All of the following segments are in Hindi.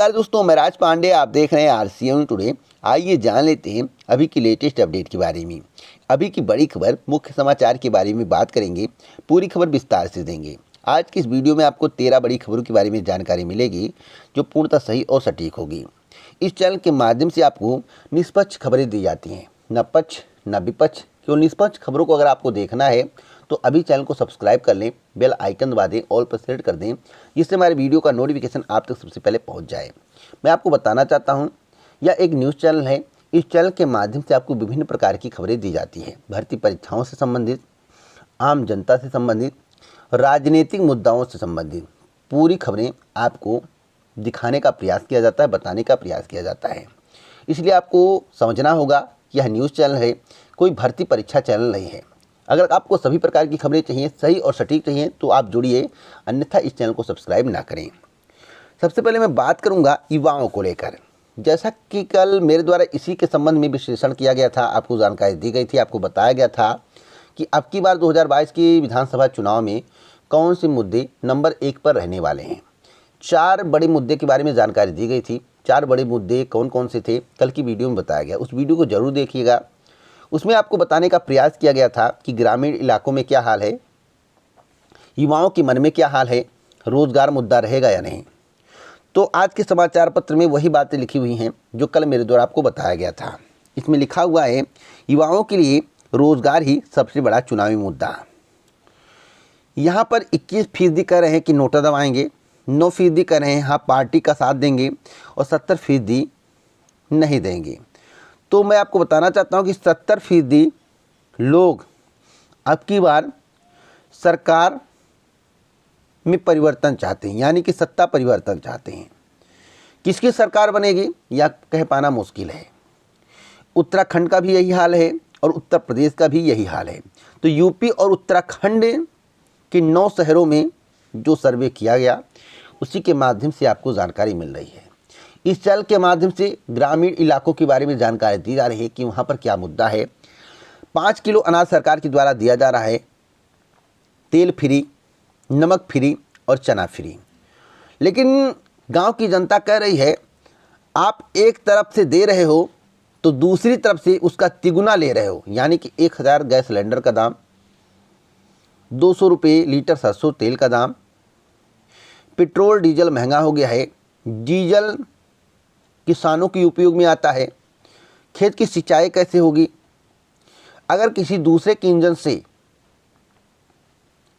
नमस्कार दोस्तों, मैं राज पांडे। आप देख रहे हैं आरसीएन टुडे। आइए जान लेते हैं अभी की लेटेस्ट अपडेट के बारे में। अभी की बड़ी खबर, मुख्य समाचार के बारे में बात करेंगे। पूरी खबर विस्तार से देंगे। आज की इस वीडियो में आपको 13 बड़ी खबरों के बारे में जानकारी मिलेगी जो पूर्णतः सही और सटीक होगी। इस चैनल के माध्यम से आपको निष्पक्ष खबरें दी जाती हैं, न पक्ष न विपक्ष। क्यों निष्पक्ष खबरों को अगर आपको देखना है तो अभी चैनल को सब्सक्राइब कर लें, बेल आइकन दबा दें, ऑल पर सेलेक्ट कर दें, जिससे हमारे वीडियो का नोटिफिकेशन आप तक सबसे पहले पहुंच जाए। मैं आपको बताना चाहता हूं, यह एक न्यूज़ चैनल है। इस चैनल के माध्यम से आपको विभिन्न प्रकार की खबरें दी जाती है। भर्ती परीक्षाओं से संबंधित, आम जनता से संबंधित, राजनीतिक मुद्दाओं से संबंधित पूरी खबरें आपको दिखाने का प्रयास किया जाता है, बताने का प्रयास किया जाता है। इसलिए आपको समझना होगा कि यह न्यूज़ चैनल है, कोई भर्ती परीक्षा चैनल नहीं है। अगर आपको सभी प्रकार की खबरें चाहिए, सही और सटीक चाहिए, तो आप जुड़िए, अन्यथा इस चैनल को सब्सक्राइब ना करें। सबसे पहले मैं बात करूंगा युवाओं को लेकर। जैसा कि कल मेरे द्वारा इसी के संबंध में विश्लेषण किया गया था, आपको जानकारी दी गई थी, आपको बताया गया था कि अब की बार 2022 की विधानसभा चुनाव में कौन से मुद्दे नंबर 1 पर रहने वाले हैं। 4 बड़े मुद्दे के बारे में जानकारी दी गई थी। 4 बड़े मुद्दे कौन कौन से थे, कल की वीडियो में बताया गया। उस वीडियो को जरूर देखिएगा। उसमें आपको बताने का प्रयास किया गया था कि ग्रामीण इलाकों में क्या हाल है, युवाओं के मन में क्या हाल है, रोजगार मुद्दा रहेगा या नहीं। तो आज के समाचार पत्र में वही बातें लिखी हुई हैं जो कल मेरे द्वारा आपको बताया गया था। इसमें लिखा हुआ है, युवाओं के लिए रोजगार ही सबसे बड़ा चुनावी मुद्दा। यहाँ पर 21% कह रहे हैं कि नोटा दबाएंगे, 9% कह रहे हैं हाँ पार्टी का साथ देंगे, और 70% नहीं देंगे। तो मैं आपको बताना चाहता हूं कि 70% लोग अब की बार सरकार में परिवर्तन चाहते हैं, यानी कि सत्ता परिवर्तन चाहते हैं। किसकी सरकार बनेगी यह कह पाना मुश्किल है। उत्तराखंड का भी यही हाल है और उत्तर प्रदेश का भी यही हाल है। तो यूपी और उत्तराखंड के 9 शहरों में जो सर्वे किया गया, उसी के माध्यम से आपको जानकारी मिल रही है। इस चैनल के माध्यम से ग्रामीण इलाकों के बारे में जानकारी दी जा रही है कि वहाँ पर क्या मुद्दा है। 5 किलो अनाज सरकार के द्वारा दिया जा रहा है, तेल फ्री, नमक फ्री और चना फ्री। लेकिन गांव की जनता कह रही है, आप एक तरफ से दे रहे हो तो दूसरी तरफ से उसका तिगुना ले रहे हो। यानी कि 1000 गैस सिलेंडर का दाम, 200 रुपये लीटर सरसों तेल का दाम, पेट्रोल डीजल महंगा हो गया है। डीजल किसानों के उपयोग में आता है। खेत की सिंचाई कैसे होगी? अगर किसी दूसरे के इंजन से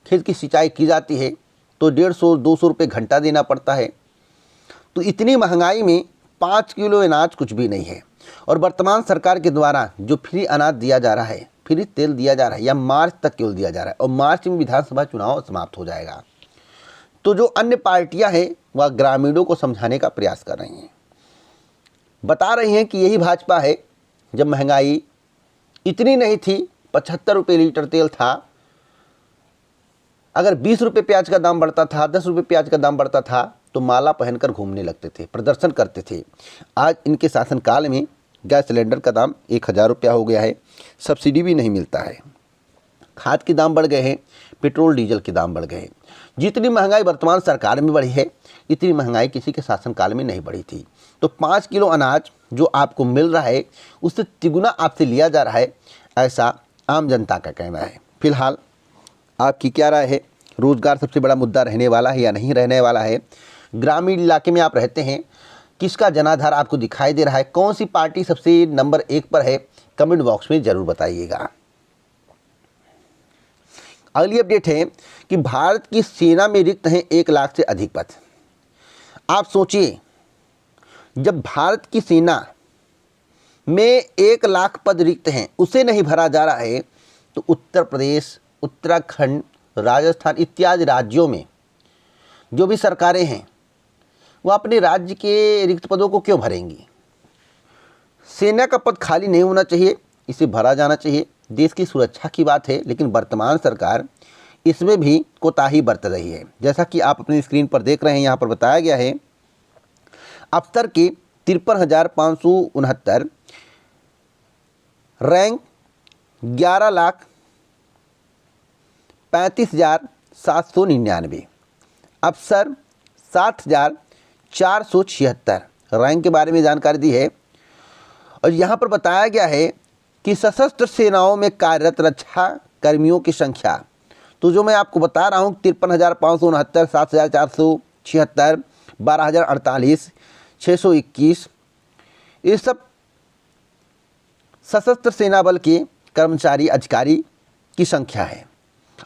खेत की सिंचाई की जाती है तो 150-200 रुपये घंटा देना पड़ता है। तो इतनी महंगाई में 5 किलो अनाज कुछ भी नहीं है। और वर्तमान सरकार के द्वारा जो फ्री अनाज दिया जा रहा है, फ्री तेल दिया जा रहा है, या मार्च तक केवल दिया जा रहा है, और मार्च में विधानसभा चुनाव समाप्त हो जाएगा। तो जो अन्य पार्टियां हैं वह ग्रामीणों को समझाने का प्रयास कर रही हैं, बता रही हैं कि यही भाजपा है। जब महंगाई इतनी नहीं थी, 75 रुपये लीटर तेल था, अगर 20 रुपये प्याज का दाम बढ़ता था, 10 रुपये प्याज का दाम बढ़ता था, तो माला पहनकर घूमने लगते थे, प्रदर्शन करते थे। आज इनके शासनकाल में गैस सिलेंडर का दाम 1000 रुपया हो गया है, सब्सिडी भी नहीं मिलता है, खाद के दाम बढ़ गए हैं, पेट्रोल डीजल के दाम बढ़ गए हैं। जितनी महंगाई वर्तमान सरकार में बढ़ी है, इतनी महंगाई किसी के शासनकाल में नहीं बढ़ी थी। तो 5 किलो अनाज जो आपको मिल रहा है, उससे तिगुना आपसे लिया जा रहा है, ऐसा आम जनता का कहना है। फिलहाल आपकी क्या राय है? रोजगार सबसे बड़ा मुद्दा रहने वाला है या नहीं रहने वाला है? ग्रामीण इलाके में आप रहते हैं, किसका जनाधार आपको दिखाई दे रहा है? कौन सी पार्टी सबसे नंबर 1 पर है? कमेंट बॉक्स में जरूर बताइएगा। अगली अपडेट है कि भारत की सेना में रिक्त हैं 1 लाख से अधिक पद। आप सोचिए, जब भारत की सेना में 1 लाख पद रिक्त हैं, उसे नहीं भरा जा रहा है, तो उत्तर प्रदेश, उत्तराखंड, राजस्थान इत्यादि राज्यों में जो भी सरकारें हैं वो अपने राज्य के रिक्त पदों को क्यों भरेंगी? सेना का पद खाली नहीं होना चाहिए, इसे भरा जाना चाहिए। देश की सुरक्षा की बात है, लेकिन वर्तमान सरकार इसमें भी कोताही बरत रही है। जैसा कि आप अपनी स्क्रीन पर देख रहे हैं, यहाँ पर बताया गया है, अफसर के 53,569, रैंक 11,35,799, अफसर 476 रैंक के बारे में जानकारी दी है। और यहाँ पर बताया गया है कि सशस्त्र सेनाओं में कार्यरत रक्षा कर्मियों की संख्या, तो जो मैं आपको बता रहा हूँ 53,569, 7,476, 12,048, 621, ये सब सशस्त्र सेना बल के कर्मचारी अधिकारी की संख्या है।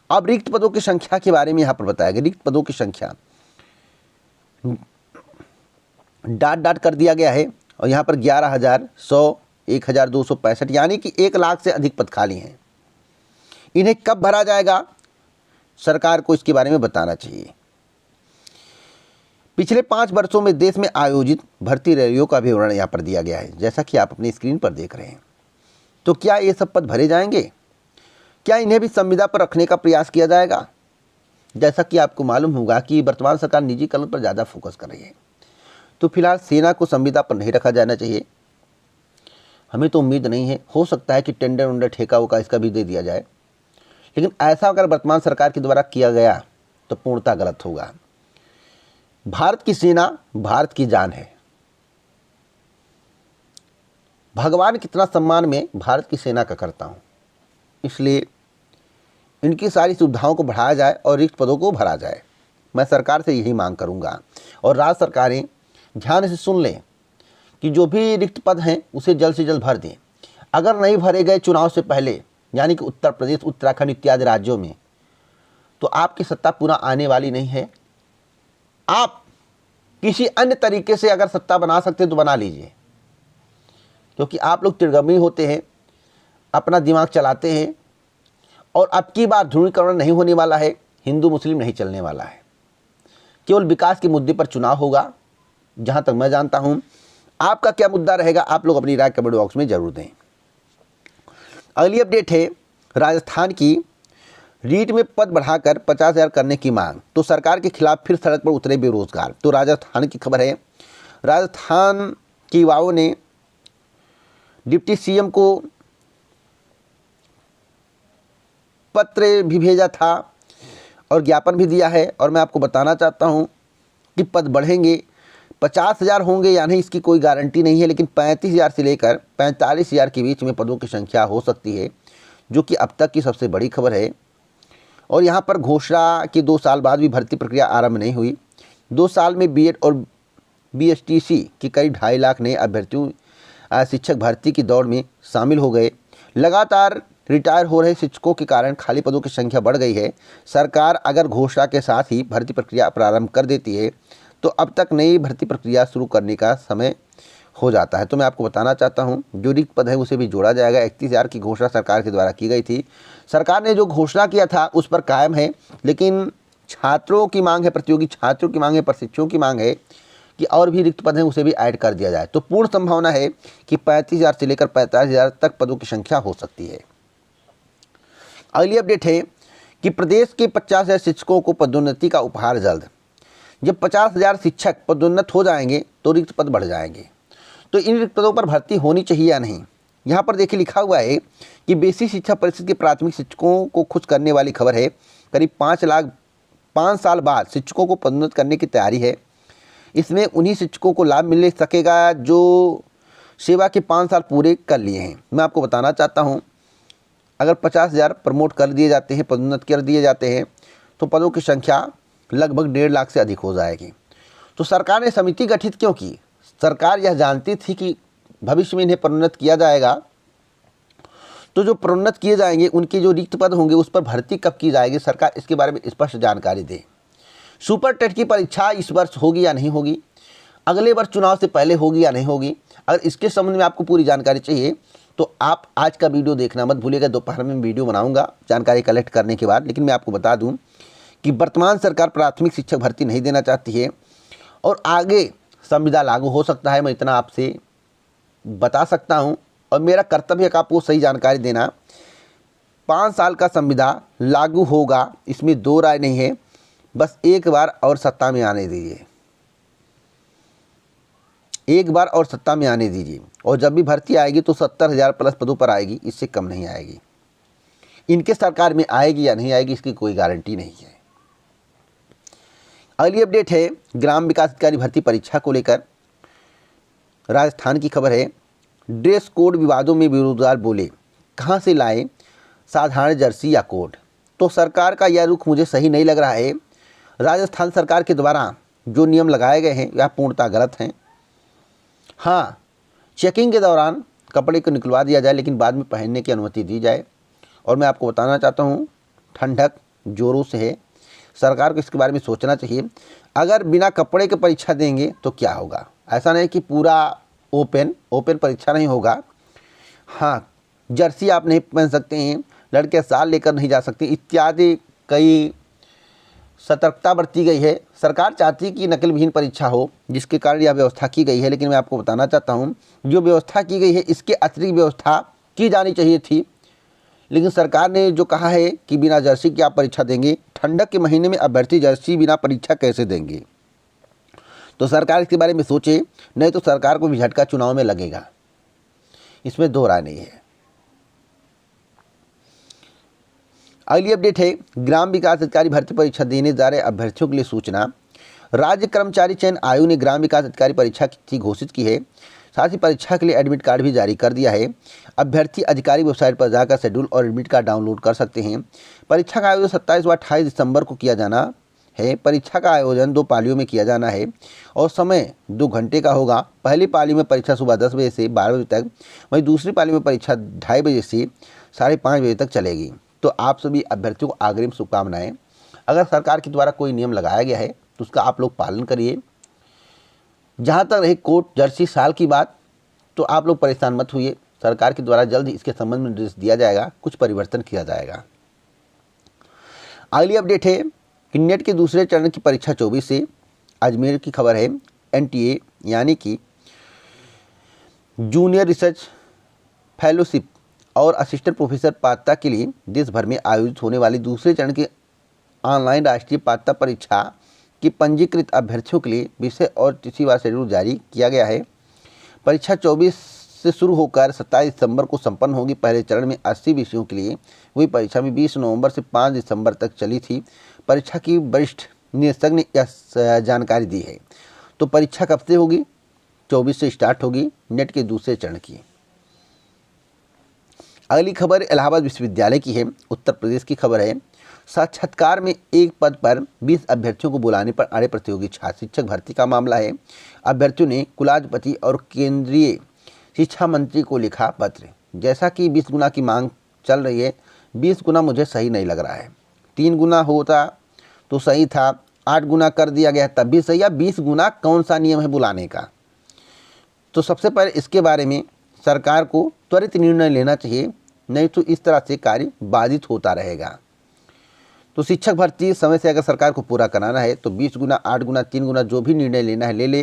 अब रिक्त पदों की संख्या के बारे में यहाँ पर बताया गया। रिक्त पदों की संख्या डाट कर दिया गया है और यहाँ पर 11,100, 1,265 यानी कि 1 लाख से अधिक पद खाली हैं। इन्हें कब भरा जाएगा, सरकार को इसके बारे में बताना चाहिए। पिछले 5 वर्षों में देश में आयोजित भर्ती रैलियों का विवरण यहाँ पर दिया गया है, जैसा कि आप अपनी स्क्रीन पर देख रहे हैं। तो क्या ये सब पद भरे जाएंगे? क्या इन्हें भी संविदा पर रखने का प्रयास किया जाएगा? जैसा कि आपको मालूम होगा कि वर्तमान सरकार निजीकरण पर ज़्यादा फोकस कर रही है, तो फिलहाल सेना को संविदा पर नहीं रखा जाना चाहिए। हमें तो उम्मीद नहीं है, हो सकता है कि टेंडर वेंडर ठेका उका इसका भी दे दिया जाए, लेकिन ऐसा अगर वर्तमान सरकार के द्वारा किया गया तो पूर्णतः गलत होगा। भारत की सेना भारत की जान है। भगवान कितना सम्मान में भारत की सेना का करता हूँ, इसलिए इनकी सारी सुविधाओं को बढ़ाया जाए और रिक्त पदों को भरा जाए। मैं सरकार से यही मांग करूँगा और राज्य सरकारें ध्यान से सुन लें कि जो भी रिक्त पद हैं उसे जल्द से जल्द भर दें। अगर नहीं भरे गए चुनाव से पहले, यानी कि उत्तर प्रदेश, उत्तराखंड इत्यादि राज्यों में, तो आपकी सत्ता पुनः आने वाली नहीं है। आप किसी अन्य तरीके से अगर सत्ता बना सकते तो बना लीजिए, क्योंकि आप लोग तिरगमी होते हैं, अपना दिमाग चलाते हैं। और अब की बार ध्रुवीकरण नहीं होने वाला है, हिंदू मुस्लिम नहीं चलने वाला है, केवल विकास के मुद्दे पर चुनाव होगा, जहां तक मैं जानता हूं। आपका क्या मुद्दा रहेगा, आप लोग अपनी राय कमेंट बॉक्स में जरूर दें। अगली अपडेट है राजस्थान की। रीट में पद बढ़ाकर 50,000 करने की मांग, तो सरकार के खिलाफ फिर सड़क पर उतरे बेरोजगार। तो राजस्थान की खबर है। राजस्थान के युवाओं ने डिप्टी सीएम को पत्र भी भेजा था और ज्ञापन भी दिया है। और मैं आपको बताना चाहता हूं कि पद बढ़ेंगे, 50,000 होंगे या नहीं इसकी कोई गारंटी नहीं है, लेकिन 35,000 से लेकर 45,000 के बीच में पदों की संख्या हो सकती है, जो कि अब तक की सबसे बड़ी खबर है। और यहाँ पर घोषणा के 2 साल बाद भी भर्ती प्रक्रिया आरंभ नहीं हुई। 2 साल में बीएड और बीएसटीसी के करीब 2.5 लाख नए अभ्यर्थियों शिक्षक भर्ती की दौड़ में शामिल हो गए। लगातार रिटायर हो रहे शिक्षकों के कारण खाली पदों की संख्या बढ़ गई है। सरकार अगर घोषणा के साथ ही भर्ती प्रक्रिया प्रारंभ कर देती है तो अब तक नई भर्ती प्रक्रिया शुरू करने का समय हो जाता है। तो मैं आपको बताना चाहता हूं, जो रिक्त पद है उसे भी जोड़ा जाएगा। 31,000 की घोषणा सरकार के द्वारा की गई थी। सरकार ने जो घोषणा किया था उस पर कायम है, लेकिन छात्रों की मांग है, प्रतियोगी छात्रों की मांग है, प्रशिक्षुओं की मांग है कि और भी रिक्त पद हैं उसे भी ऐड कर दिया जाए। तो पूर्ण संभावना है कि 35,000 से लेकर 45,000 तक पदों की संख्या हो सकती है। अगली अपडेट है कि प्रदेश के 50,000 शिक्षकों को पदोन्नति का उपहार जल्द। जब 50,000 शिक्षक पदोन्नत हो जाएंगे तो रिक्त पद बढ़ जाएंगे। तो इन रिक्त पदों पर भर्ती होनी चाहिए या नहीं, यहाँ पर देखिए लिखा हुआ है कि बेसिक शिक्षा परिषद के प्राथमिक शिक्षकों को खुश करने वाली खबर है। करीब 5 साल बाद शिक्षकों को पदोन्नत करने की तैयारी है। इसमें उन्हीं शिक्षकों को लाभ मिल सकेगा जो सेवा के 5 साल पूरे कर लिए हैं। मैं आपको बताना चाहता हूँ, अगर 50,000 प्रमोट कर दिए जाते हैं, पदोन्नत कर दिए जाते हैं, तो पदों की संख्या लगभग 1.5 लाख से अधिक हो जाएगी। तो सरकार ने समिति गठित क्यों की? सरकार यह जानती थी कि भविष्य में इन्हें प्रोन्नत किया जाएगा, तो जो प्रोन्नत किए जाएंगे उनके जो रिक्त पद होंगे उस पर भर्ती कब की जाएगी, सरकार इसके बारे में स्पष्ट जानकारी दे। सुपर टेट की परीक्षा इस वर्ष होगी या नहीं होगी, अगले वर्ष चुनाव से पहले होगी या नहीं होगी, अगर इसके संबंध में आपको पूरी जानकारी चाहिए तो आप आज का वीडियो देखना मत भूलिएगा। दोपहर में वीडियो बनाऊंगा जानकारी कलेक्ट करने के बाद। लेकिन मैं आपको बता दूं कि वर्तमान सरकार प्राथमिक शिक्षक भर्ती नहीं देना चाहती है और आगे संविदा लागू हो सकता है, मैं इतना आपसे बता सकता हूं। और मेरा कर्तव्य है कि आपको सही जानकारी देना। 5 साल का संविदा लागू होगा, इसमें 2 राय नहीं है। बस एक बार और सत्ता में आने दीजिए, एक बार और सत्ता में आने दीजिए। और जब भी भर्ती आएगी तो 70,000 प्लस पदों पर आएगी, इससे कम नहीं आएगी। इनके सरकार में आएगी या नहीं आएगी इसकी कोई गारंटी नहीं है। अगली अपडेट है ग्राम विकास अधिकारी भर्ती परीक्षा को लेकर। राजस्थान की खबर है, ड्रेस कोड विवादों में बेरोजगार बोले, कहां से लाएं साधारण जर्सी या कोट। तो सरकार का यह रुख मुझे सही नहीं लग रहा है। राजस्थान सरकार के द्वारा जो नियम लगाए गए हैं वह पूर्णतः गलत हैं। हाँ, चेकिंग के दौरान कपड़े को निकलवा दिया जाए लेकिन बाद में पहनने की अनुमति दी जाए। और मैं आपको बताना चाहता हूँ, ठंडक जोरों से है, सरकार को इसके बारे में सोचना चाहिए। अगर बिना कपड़े के परीक्षा देंगे तो क्या होगा। ऐसा नहीं कि पूरा ओपन परीक्षा नहीं होगा। हाँ, जर्सी आप नहीं पहन सकते हैं, लड़के साल लेकर नहीं जा सकते, इत्यादि कई सतर्कता बरती गई है। सरकार चाहती है कि नकल विहीन परीक्षा हो, जिसके कारण यह व्यवस्था की गई है। लेकिन मैं आपको बताना चाहता हूँ, जो व्यवस्था की गई है इसके अतिरिक्त व्यवस्था की जानी चाहिए थी। लेकिन सरकार ने जो कहा है कि बिना जर्सी के आप परीक्षा देंगे, ठंडक के महीने में अभ्यर्थी जर्सी बिना परीक्षा कैसे देंगे। तो सरकार इसके बारे में सोचे, नहीं तो सरकार को भी झटका चुनाव में लगेगा, इसमें दो राय नहीं है। अगली अपडेट है, ग्राम विकास अधिकारी भर्ती परीक्षा देने जा रहे अभ्यर्थियों के लिए सूचना। राज्य कर्मचारी चयन आयोग ने ग्राम विकास अधिकारी परीक्षा की तिथि घोषित की है। साथ ही परीक्षा के लिए एडमिट कार्ड भी जारी कर दिया है। अभ्यर्थी अधिकारी वेबसाइट पर जाकर शेड्यूल और एडमिट कार्ड डाउनलोड कर सकते हैं। परीक्षा का आयोजन 27 व 28 दिसंबर को किया जाना है। परीक्षा का आयोजन 2 पालियों में किया जाना है और समय 2 घंटे का होगा। पहली पाली में परीक्षा सुबह 10 बजे से 12 बजे तक, वहीं दूसरी पाली में परीक्षा 2:30 बजे से 5:30 बजे तक चलेगी। तो आप सभी अभ्यर्थियों को अग्रिम शुभकामनाएं। अगर सरकार के द्वारा कोई नियम लगाया गया है तो उसका आप लोग पालन करिए। जहाँ तक रही कोट जर्सी साल की बात, तो आप लोग परेशान मत हुइए, सरकार के द्वारा जल्द ही इसके संबंध में निर्देश दिया जाएगा, कुछ परिवर्तन किया जाएगा। अगली अपडेट है कि नेट के दूसरे चरण की परीक्षा 24 से। अजमेर की खबर है, NTA यानी कि जूनियर रिसर्च फेलोशिप और असिस्टेंट प्रोफेसर पात्रता के लिए देश भर में आयोजित होने वाली दूसरे चरण की ऑनलाइन राष्ट्रीय पात्रता परीक्षा की पंजीकृत अभ्यर्थियों के लिए विषय और तिथिवार शेड्यूल जारी किया गया है। परीक्षा 24 से शुरू होकर 27 दिसंबर को संपन्न होगी। पहले चरण में 80 विषयों के लिए हुई परीक्षा में 20 नवंबर से 5 दिसंबर तक चली थी। परीक्षा की वरिष्ठ निदेशक ने यह जानकारी दी है। तो परीक्षा कब से होगी? 24 से स्टार्ट होगी नेट के दूसरे चरण की। अगली खबर इलाहाबाद विश्वविद्यालय की है, उत्तर प्रदेश की खबर है। साक्षात्कार में एक पद पर 20 अभ्यर्थियों को बुलाने पर अड़े प्रतियोगी छात्र। शिक्षक भर्ती का मामला है। अभ्यर्थियों ने कुलाधिपति और केंद्रीय शिक्षा मंत्री को लिखा पत्र। जैसा कि 20 गुना की मांग चल रही है, 20 गुना मुझे सही नहीं लग रहा है। 3 गुना होता तो सही था, 8 गुना कर दिया गया तब भी सही। या 20 गुना कौन सा नियम है बुलाने का? तो सबसे पहले इसके बारे में सरकार को त्वरित निर्णय लेना चाहिए, नहीं तो इस तरह से कार्य बाधित होता रहेगा। तो शिक्षक भर्ती समय से अगर सरकार को पूरा कराना है तो 20 गुना, 8 गुना, 3 गुना जो भी निर्णय लेना है ले ले,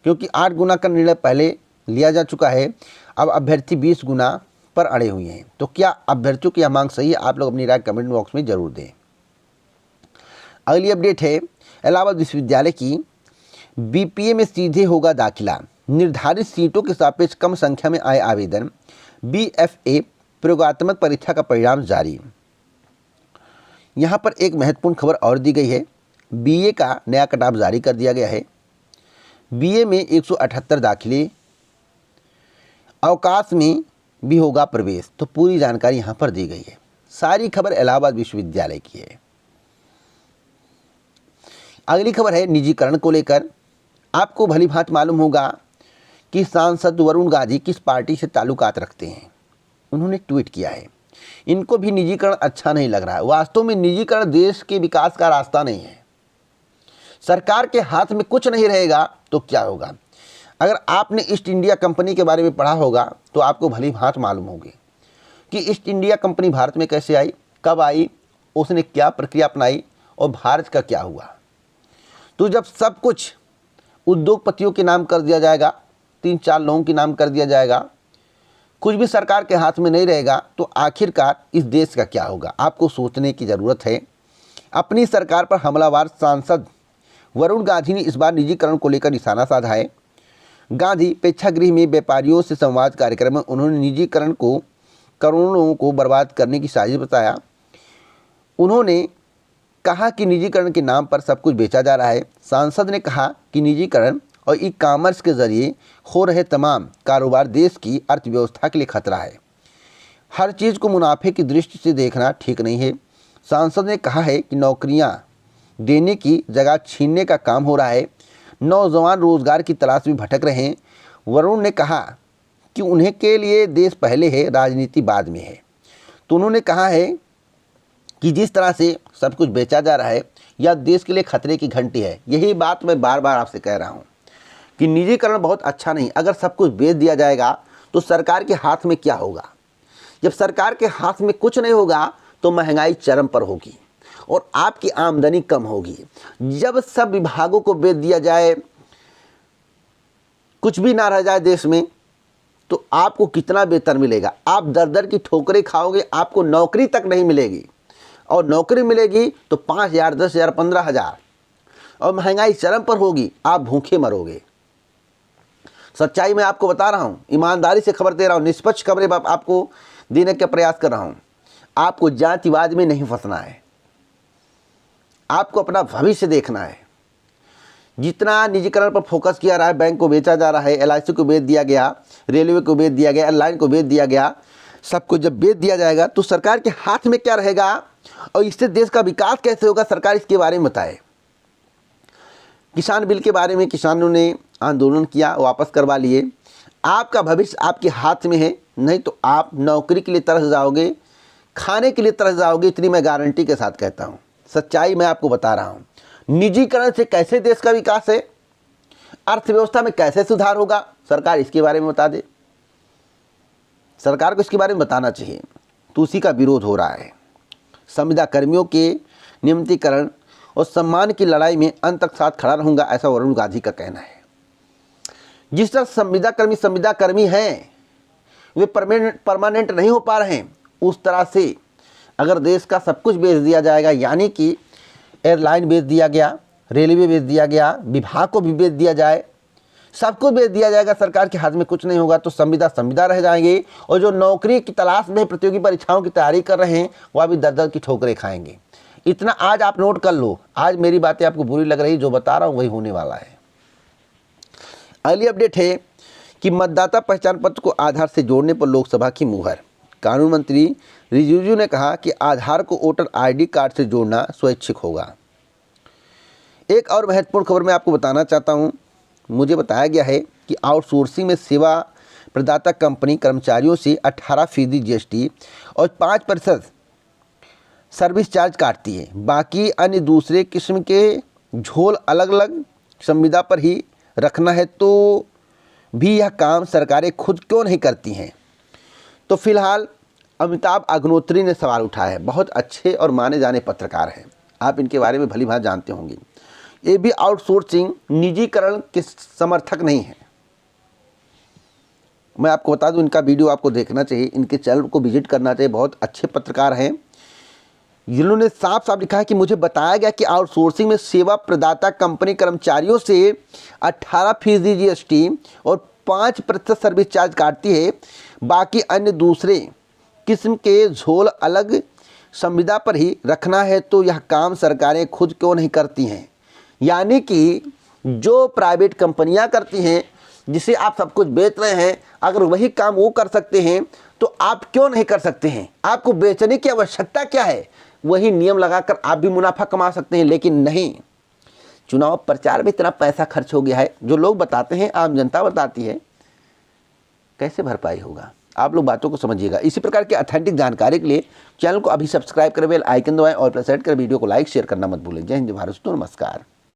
क्योंकि 8 गुना का निर्णय पहले लिया जा चुका है। अब अभ्यर्थी 20 गुना पर अड़े हुए हैं। तो क्या अभ्यर्थियों की यह मांग सही है? आप लोग अपनी राय कमेंट बॉक्स में जरूर दें। अगली अपडेट है इलाहाबाद विश्वविद्यालय की। BPA में सीधे होगा दाखिला, निर्धारित सीटों के सापेक्ष कम संख्या में आए आवेदन। BFA प्रयोगात्मक परीक्षा का परिणाम जारी। यहाँ पर एक महत्वपूर्ण खबर और दी गई है। BA का नया कट-ऑफ जारी कर दिया गया है। BA में 178 दाखिले, अवकाश में भी होगा प्रवेश। तो पूरी जानकारी यहाँ पर दी गई है। सारी खबर इलाहाबाद विश्वविद्यालय की है। अगली खबर है निजीकरण को लेकर। आपको भली भांति मालूम होगा कि सांसद वरुण गांधी किस पार्टी से ताल्लुकात रखते हैं। उन्होंने ट्वीट किया है, इनको भी निजीकरण अच्छा नहीं लग रहा है। वास्तव में निजीकरण देश के विकास का रास्ता नहीं है। सरकार के हाथ में कुछ नहीं रहेगा तो क्या होगा? अगर आपने ईस्ट इंडिया कंपनी के बारे में पढ़ा होगा तो आपको भली भांति मालूम होगी कि ईस्ट इंडिया कंपनी भारत में कैसे आई, कब आई, उसने क्या प्रक्रिया अपनाई और भारत का क्या हुआ। तो जब सब कुछ उद्योगपतियों के नाम कर दिया जाएगा, 3-4 लोगों के नाम कर दिया जाएगा, कुछ भी सरकार के हाथ में नहीं रहेगा, तो आखिरकार इस देश का क्या होगा? आपको सोचने की ज़रूरत है। अपनी सरकार पर हमलावर सांसद वरुण गांधी ने इस बार निजीकरण को लेकर निशाना साधा है। गांधी प्रेक्षागृह में व्यापारियों से संवाद कार्यक्रम में उन्होंने निजीकरण को करोड़ों लोगों को बर्बाद करने की साजिश बताया। उन्होंने कहा कि निजीकरण के नाम पर सब कुछ बेचा जा रहा है। सांसद ने कहा कि निजीकरण और ई कॉमर्स के जरिए हो रहे तमाम कारोबार देश की अर्थव्यवस्था के लिए खतरा है। हर चीज़ को मुनाफे की दृष्टि से देखना ठीक नहीं है। सांसद ने कहा है कि नौकरियां देने की जगह छीनने का काम हो रहा है। नौजवान रोजगार की तलाश में भटक रहे हैं। वरुण ने कहा कि उन्हें के लिए देश पहले है, राजनीति बाद में है। तो उन्होंने कहा है कि जिस तरह से सब कुछ बेचा जा रहा है यह देश के लिए खतरे की घंटी है। यही बात मैं बार बार आपसे कह रहा हूँ कि निजीकरण बहुत अच्छा नहीं। अगर सब कुछ बेच दिया जाएगा तो सरकार के हाथ में क्या होगा? जब सरकार के हाथ में कुछ नहीं होगा तो महंगाई चरम पर होगी और आपकी आमदनी कम होगी। जब सब विभागों को बेच दिया जाए, कुछ भी ना रह जाए देश में, तो आपको कितना वेतन मिलेगा? आप दर दर की ठोकरें खाओगे, आपको नौकरी तक नहीं मिलेगी। और नौकरी मिलेगी तो 5,000, 10,000, 15,000 और महंगाई चरम पर होगी, आप भूखे मरोगे। सच्चाई मैं आपको बता रहा हूँ, ईमानदारी से खबर दे रहा हूँ, निष्पक्ष खबरें आपको देने का प्रयास कर रहा हूँ। आपको जातिवाद में नहीं फंसना है, आपको अपना भविष्य देखना है। जितना निजीकरण पर फोकस किया रहा है, बैंक को बेचा जा रहा है, LIC को बेच दिया गया, रेलवे को बेच दिया गया, एयरलाइन को बेच दिया गया, सबको जब बेच दिया जाएगा तो सरकार के हाथ में क्या रहेगा और इससे देश का विकास कैसे होगा? सरकार इसके बारे में बताए। किसान बिल के बारे में किसानों ने आंदोलन किया, वापस करवा लिए। आपका भविष्य आपके हाथ में है, नहीं तो आप नौकरी के लिए तरस जाओगे, खाने के लिए तरस जाओगे। इतनी मैं गारंटी के साथ कहता हूँ, सच्चाई मैं आपको बता रहा हूँ। निजीकरण से कैसे देश का विकास है, अर्थव्यवस्था में कैसे सुधार होगा, सरकार इसके बारे में बता दे। सरकार को इसके बारे में बताना चाहिए, तो उसी का विरोध हो रहा है। संविदा कर्मियों के नियमितीकरण और सम्मान की लड़ाई में अंत तक साथ खड़ा रहूंगा, ऐसा वरुण गांधी का कहना है। जिस तरह संविदा कर्मी हैं, वे परमानेंट नहीं हो पा रहे हैं, उस तरह से अगर देश का सब कुछ बेच दिया जाएगा, यानी कि एयरलाइन बेच दिया गया, रेलवे बेच दिया गया, विभाग को भी बेच दिया जाए, सब कुछ बेच दिया जाएगा, सरकार के हाथ में कुछ नहीं होगा, तो संविदा रह जाएंगे। और जो नौकरी की तलाश में प्रतियोगी परीक्षाओं की तैयारी कर रहे हैं वह भी दर दर की ठोकरें खाएंगे। इतना आज आप नोट कर लो। आज मेरी बातें आपको बुरी लग रही, जो बता रहा हूँ वही होने वाला है। अगली अपडेट है कि मतदाता पहचान पत्र को आधार से जोड़ने पर लोकसभा की मुहर। कानून मंत्री रिजिजू ने कहा कि आधार को वोटर ID कार्ड से जोड़ना स्वैच्छिक होगा। एक और महत्वपूर्ण खबर मैं आपको बताना चाहता हूं। मुझे बताया गया है कि आउटसोर्सिंग में सेवा प्रदाता कंपनी कर्मचारियों से 18% GST और 5% सर्विस चार्ज काटती है। बाकी अन्य दूसरे किस्म के झोल अलग अलग संविदा पर ही रखना है, तो भी यह काम सरकारें खुद क्यों नहीं करती हैं? तो फिलहाल अमिताभ अग्निहोत्री ने सवाल उठाया है। बहुत अच्छे और माने जाने पत्रकार हैं, आप इनके बारे में भली भांति जानते होंगे। ये भी आउटसोर्सिंग निजीकरण के समर्थक नहीं है। मैं आपको बता दूं, इनका वीडियो आपको देखना चाहिए, इनके चैनल को विजिट करना चाहिए। बहुत अच्छे पत्रकार हैं, जिन्होंने साफ साफ लिखा है कि मुझे बताया गया कि आउटसोर्सिंग में सेवा प्रदाता कंपनी कर्मचारियों से 18% GST और 5% सर्विस चार्ज काटती है। बाकी अन्य दूसरे किस्म के झोल अलग संविदा पर ही रखना है, तो यह काम सरकारें खुद क्यों नहीं करती हैं? यानी कि जो प्राइवेट कंपनियां करती हैं, जिसे आप सब कुछ बेच रहे हैं, अगर वही काम वो कर सकते हैं तो आप क्यों नहीं कर सकते हैं? आपको बेचने की आवश्यकता क्या है? वही नियम लगाकर आप भी मुनाफा कमा सकते हैं। लेकिन नहीं, चुनाव प्रचार में इतना पैसा खर्च हो गया है, जो लोग बताते हैं, आम जनता बताती है, कैसे भरपाई होगा? आप लोग बातों को समझिएगा। इसी प्रकार की ऑथेंटिक जानकारी के लिए चैनल को अभी सब्सक्राइब करें, बेल आइकन दबाएं और प्रेस कर वीडियो को लाइक शेयर करना मत भूलें। जय हिंद, भारत, नमस्कार।